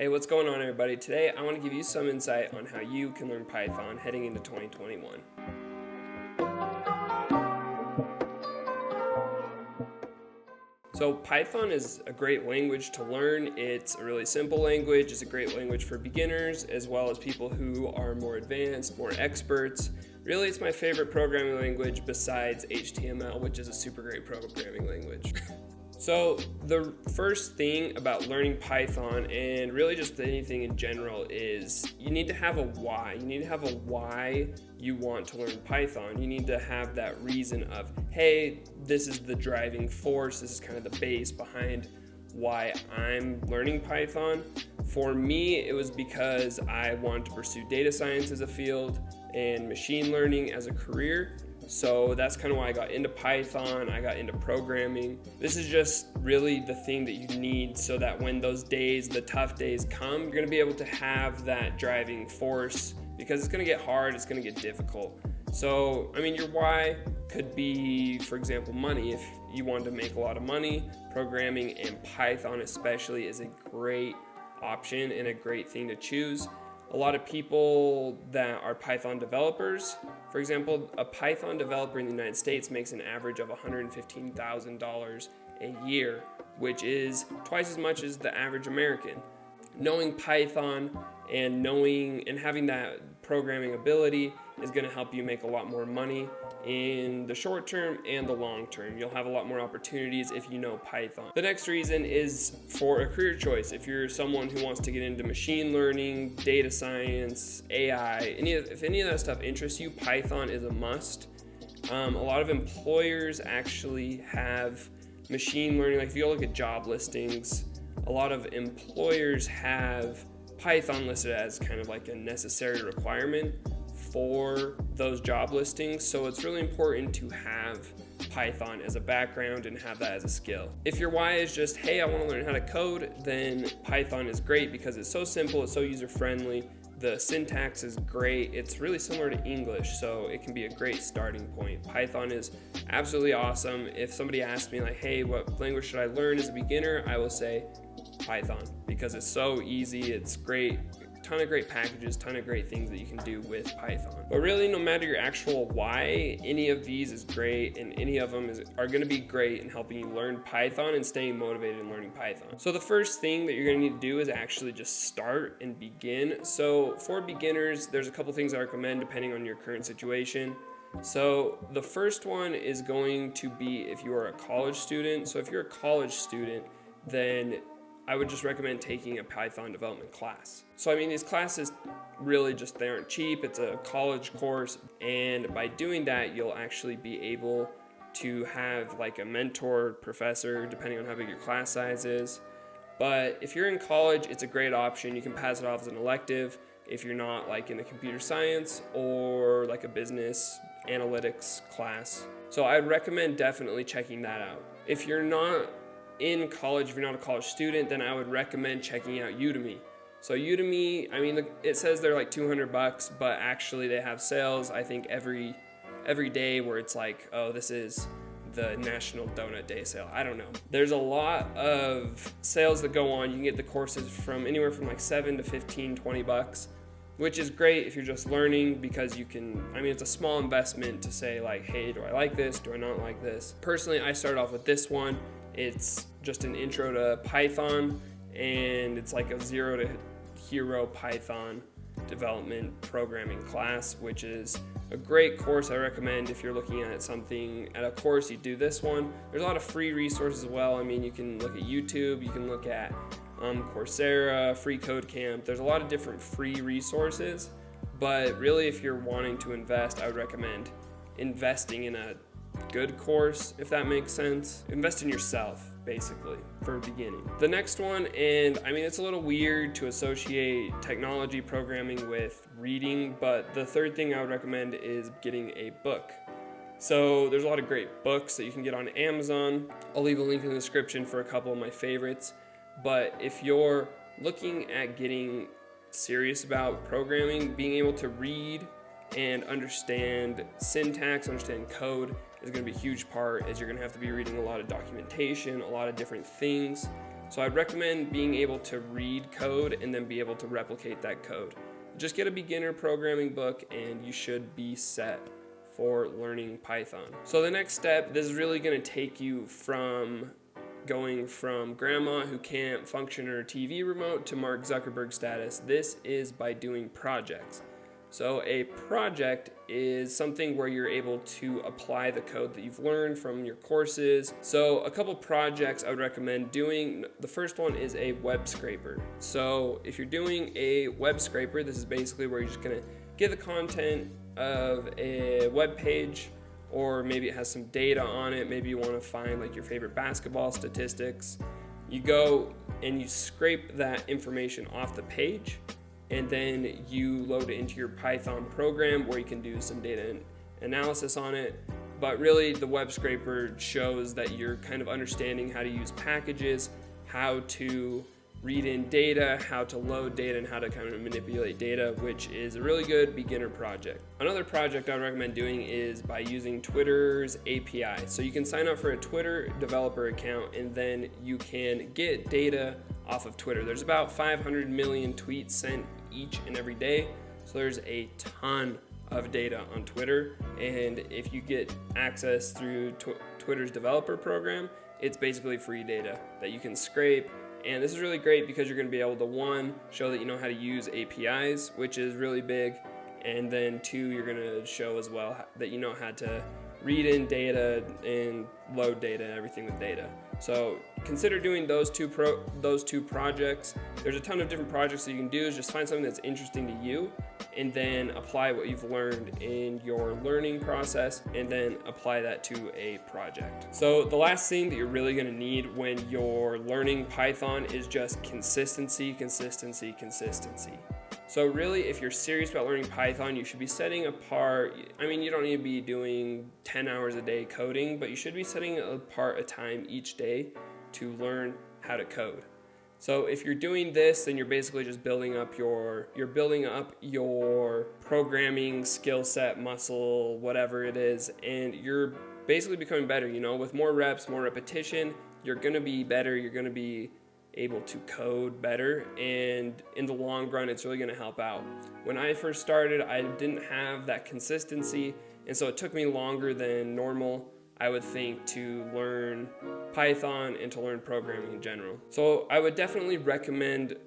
Hey, what's going on everybody? Today I want to give you some insight on how you can learn Python heading into 2021. So Python is a great language to learn. It's a really simple language. It's a great language for beginners as well as people who are more advanced, more experts. Really, it's my favorite programming language besides HTML, which is a super great programming language. So the first thing about learning Python, and really just anything in general, is you need to have a why. You need to have a why you want to learn Python. You need to have that reason of, hey, this is the driving force. This is kind of the base behind why I'm learning Python. For me, it was because I wanted to pursue data science as a field and machine learning as a career. So that's kind of why I got into Python, I got into programming. This is just really the thing that you need so that when those days, the tough days come, you're gonna be able to have that driving force, because it's gonna get hard, it's gonna get difficult. So, I mean, your why could be, for example, money. If you want to make a lot of money, programming and Python especially is a great option and a great thing to choose. A lot of people that are Python developers, for example, a Python developer in the United States makes an average of $115,000 a year, which is twice as much as the average American. Knowing Python and having that programming ability is going to help you make a lot more money in the short term and the long term. You'll have a lot more opportunities if you know Python. The next reason is for a career choice. If you're someone who wants to get into machine learning, data science, AI, if any of that stuff interests you, Python is a must. A lot of employers actually have machine learning. Like if you look at job listings, a lot of employers have Python listed as kind of like a necessary requirement for those job listings. So it's really important to have Python as a background and have that as a skill. If your why is just, hey, I want to learn how to code, then Python is great because it's so simple, it's so user-friendly. The syntax is great. It's really similar to English, so it can be a great starting point. Python is absolutely awesome. If somebody asks me like, hey, what language should I learn as a beginner? I will say Python because it's so easy, it's great. Ton of great packages, ton of great things that you can do with Python. But really, no matter your actual why, any of these is great, and any of them are going to be great in helping you learn Python and staying motivated in learning Python. So the first thing that you're going to need to do is actually just start and begin. So for beginners, there's a couple things I recommend depending on your current situation. So the first one is going to be if you are a college student. So if you're a college student, then I would just recommend taking a Python development class. So I mean, these classes really just, they aren't cheap. It's a college course, and by doing that, you'll actually be able to have like a mentor professor, depending on how big your class size is. But if you're in college, it's a great option. You can pass it off as an elective if you're not like in the computer science or like a business analytics class. So I'd recommend definitely checking that out. If you're not in college, if you're not a college student, then I would recommend checking out Udemy. So Udemy, I mean, it says they're like $200, but actually they have sales, I think every day, where it's like, oh, this is the National Donut Day sale. I don't know. There's a lot of sales that go on. You can get the courses from anywhere from like $7 to $15, $20, which is great if you're just learning, because you can, I mean, it's a small investment to say like, hey, do I like this? Do I not like this? Personally, I started off with this one. It's just an intro to Python, and it's like a 0 to hero Python development programming class, which is a great course. I recommend if you're looking at something at a course, you do this one. There's a lot of free resources as well. I mean, you can look at YouTube, you can look at Coursera, Free Code Camp. There's a lot of different free resources, but really if you're wanting to invest, I would recommend investing in a good course, if that makes sense. Invest in yourself, basically, for beginning. The next one, and I mean, it's a little weird to associate technology programming with reading, but the third thing I would recommend is getting a book. So there's a lot of great books that you can get on Amazon. I'll leave a link in the description for a couple of my favorites. But if you're looking at getting serious about programming, being able to read and understand syntax, understand code is going to be a huge part, as you're going to have to be reading a lot of documentation, a lot of different things So I'd recommend being able to read code and then be able to replicate that code. Just get a beginner programming book and you should be set for learning Python. So the next step, this is really going to take you from going from grandma who can't function her TV remote to Mark Zuckerberg status. This is by doing projects. So a project is something where you're able to apply the code that you've learned from your courses. So a couple projects I would recommend doing. The first one is a web scraper. So if you're doing a web scraper, this is basically where you're just gonna get the content of a web page, or maybe it has some data on it. Maybe you want to find like your favorite basketball statistics. You go and you scrape that information off the page, and then you load it into your Python program where you can do some data analysis on it. But really the web scraper shows that you're kind of understanding how to use packages, how to read in data, how to load data, and how to kind of manipulate data, which is a really good beginner project. Another project I would recommend doing is by using Twitter's API. So you can sign up for a Twitter developer account and then you can get data off of Twitter. There's about 500 million tweets sent each and every day. So there's a ton of data on Twitter. And if you get access through Twitter's developer program, it's basically free data that you can scrape. And this is really great because you're going to be able to, one, show that you know how to use APIs, which is really big. And then two, you're going to show as well that you know how to read in data and load data and everything with data. So consider doing those two projects. There's a ton of different projects that you can do. Just find something that's interesting to you and then apply what you've learned in your learning process and then apply that to a project. So the last thing that you're really going to need when you're learning Python is just consistency, consistency, consistency. So really, if you're serious about learning Python, you should be setting apart, I mean, you don't need to be doing 10 hours a day coding, but you should be setting apart a time each day to learn how to code. So if you're doing this, then you're basically just building up your programming skill set, muscle, whatever it is, and you're basically becoming better. You know, with more reps, more repetition, you're gonna be better, you're gonna be able to code better, and in the long run it's really going to help out. When I first started, I didn't have that consistency, and so it took me longer than normal, I would think, to learn Python and to learn programming in general. So I would definitely recommend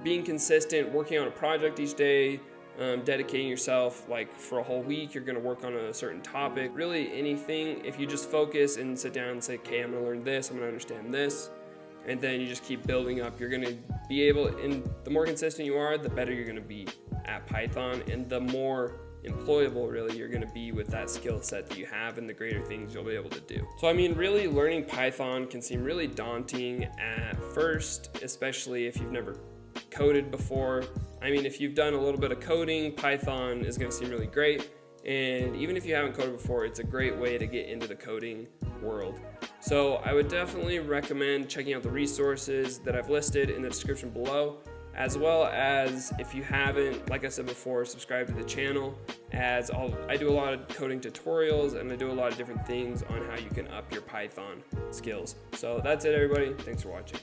being consistent, working on a project each day, dedicating yourself, like for a whole week you're going to work on a certain topic. Really anything, if you just focus and sit down and say, okay, I'm going to learn this, I'm going to understand this, and then you just keep building up, you're going to be able, and the more consistent you are, the better you're going to be at Python, and the more employable really you're going to be with that skill set that you have, and the greater things you'll be able to do. So I mean, really learning Python can seem really daunting at first, especially if you've never coded before. I mean, if you've done a little bit of coding, Python is going to seem really great, and even if you haven't coded before, it's a great way to get into the coding world. So I would definitely recommend checking out the resources that I've listed in the description below, as well as, if you haven't, like I said before, subscribe to the channel, as I do a lot of coding tutorials and I do a lot of different things on how you can up your Python skills. So that's it, everybody. Thanks for watching.